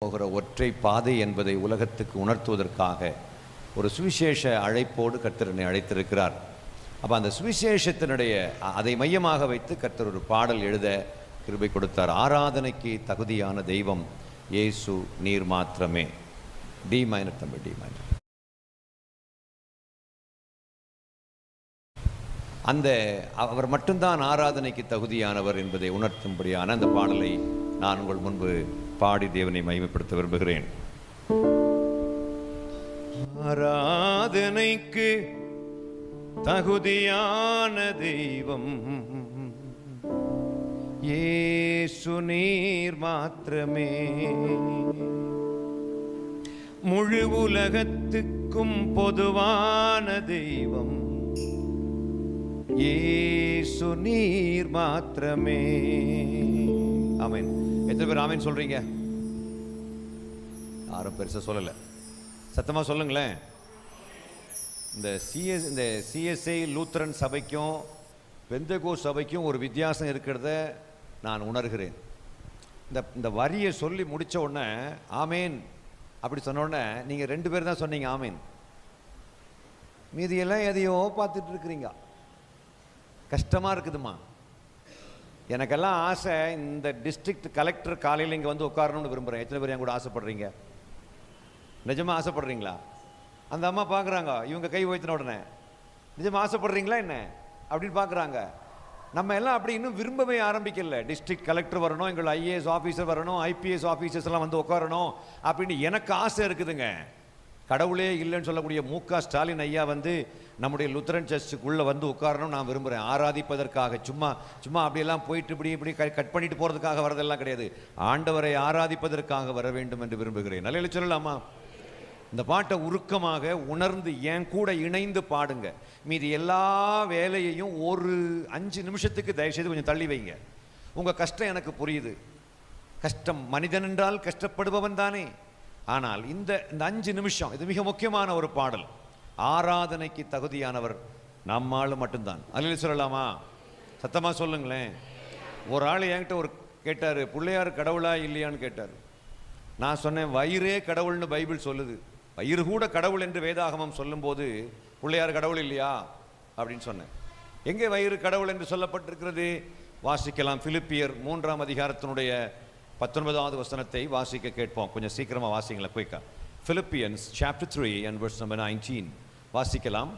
போகிற ஒற்றை பாதை என்பதை உலகத்துக்கு உணர்த்துவதற்காக ஒரு சுவிசேஷ அழைப்போடு கர்த்தர் என்னை அழைத்திருக்கிறார். அப்போ அந்த சுவிசேஷத்தினுடைய அதை மையமாக வைத்து கர்த்தர் ஒரு பாடல் எழுத கிருபை கொடுத்தார். ஆராதனைக்கு தகுதியான தெய்வம் இயேசு நீர் மாத்திரமே. டி மைனர் தம்பி, டி மைனர். அந்த அவர் மட்டும்தான் ஆராதனைக்கு தகுதியானவர் என்பதை உணர்த்தும்படியான அந்த பாடலை நான் உங்கள் முன்பு பாடி தேவனை மகிமைப்படுத்த விரும்புகிறேன். ஆராதனைக்கு தகுதியான தெய்வம் இயேசு நீர் மாத்திரமே. முழு உலகத்துக்கும் பொதுவான தெய்வம் இயேசு நீர் மாத்திரமே. ஆமென். எத்தனை பேர் ஆமென் சொல்றீங்க? யாரும் பெருசா சொல்லல, சத்தமா சொல்லுங்களேன். இந்த சிஎஸ்ஐ லூத்தரன் சபைக்கும் பெந்தகோஸ்து சபைக்கும் ஒரு வித்தியாசம் இருக்கிறத நான் உணர்கிறேன். இந்த வரியை சொல்லி முடிச்ச உடனே ஆமேன் அப்படி சொன்ன உடனே நீங்க 2 பேர் தான் சொன்னீங்க ஆமேன். மீதியெல்லாம் எதையோ பார்த்துட்டு இருக்கிறீங்க. கஷ்டமா இருக்குதுமா. எனக்கெல்லாம் ஆசை, இந்த டிஸ்ட்ரிக்ட் கலெக்டர் காலையில் இங்கே வந்து உட்காரணும்னு விரும்புகிறேன். எத்தனை பேர் என் கூட ஆசைப்படுறீங்க? நிஜமாக ஆசைப்படுறீங்களா? அந்த அம்மா பார்க்குறாங்க, இவங்க கை உயர்த்தின உடனே நிஜமாக ஆசைப்படுறீங்களா என்ன அப்படின்னு பார்க்குறாங்க. நம்ம எல்லாம் அப்படி இன்னும் விரும்பவே ஆரம்பிக்கல. டிஸ்ட்ரிக்ட் கலெக்டர் வரணும், எங்கள் ஐஏஎஸ் ஆஃபீஸர் வரணும், ஐபிஎஸ் ஆஃபீஸர்ஸ் எல்லாம் வந்து உட்காரணும் அப்படின்னு எனக்கு ஆசை இருக்குதுங்க. கடவுளே இல்லைன்னு சொல்லக்கூடிய மு.க. ஸ்டாலின் ஐயா வந்து நம்முடைய லுத்தரன் சர்ச்சுக்குள்ளே வந்து உட்காரணும் நான் விரும்புகிறேன். ஆராதிப்பதற்காக சும்மா அப்படியெல்லாம் போயிட்டு இப்படி கட் பண்ணிட்டு போகிறதுக்காக வரதெல்லாம் கிடையாது. ஆண்டவரை ஆராதிப்பதற்காக வர வேண்டும் என்று விரும்புகிறேன். நல்ல சொல்லலாமா? இந்த பாட்டை உருக்கமாக உணர்ந்து என் கூட இணைந்து பாடுங்க. மீதி எல்லா வேலையையும் ஒரு 5 நிமிஷத்துக்கு தயவுசெய்து கொஞ்சம் தள்ளி வைங்க. உங்கள் கஷ்டம் எனக்கு புரியுது. கஷ்டம், மனிதன் என்றால் கஷ்டப்படுபவன் தானே. ஆனால் இந்த 5 நிமிஷம் இது மிக முக்கியமான ஒரு பாடல். ஆராதனைக்கு தகுதியானவர் நம்மால் மட்டும்தான். அல்லேலூயா சொல்லலாமா? சத்தமாக சொல்லுங்களேன். ஒரு ஆள் என்கிட்ட ஒரு கேட்டார், பிள்ளையார் கடவுளா இல்லையான்னு கேட்டார். நான் சொன்னேன், வயிறே கடவுள்னு பைபிள் சொல்லுது. வயிறு கூட கடவுள் என்று வேதாகமம் சொல்லும்போது பிள்ளையார் கடவுள் இல்லையா அப்படின்னு சொன்னேன். எங்கே வயிறு கடவுள் என்று சொல்லப்பட்டிருக்கிறது? வாசிக்கலாம். பிலிப்பியர் 3ஆம் அதிகாரத்தினுடைய 19வது வசனத்தை வாசிக்க கேட்போம். கொஞ்சம் சீக்கிரமாக வாசிங்களா, குயிக்கா. Philippians chapter 3 and verse number 19 வாசிக்கலாம்.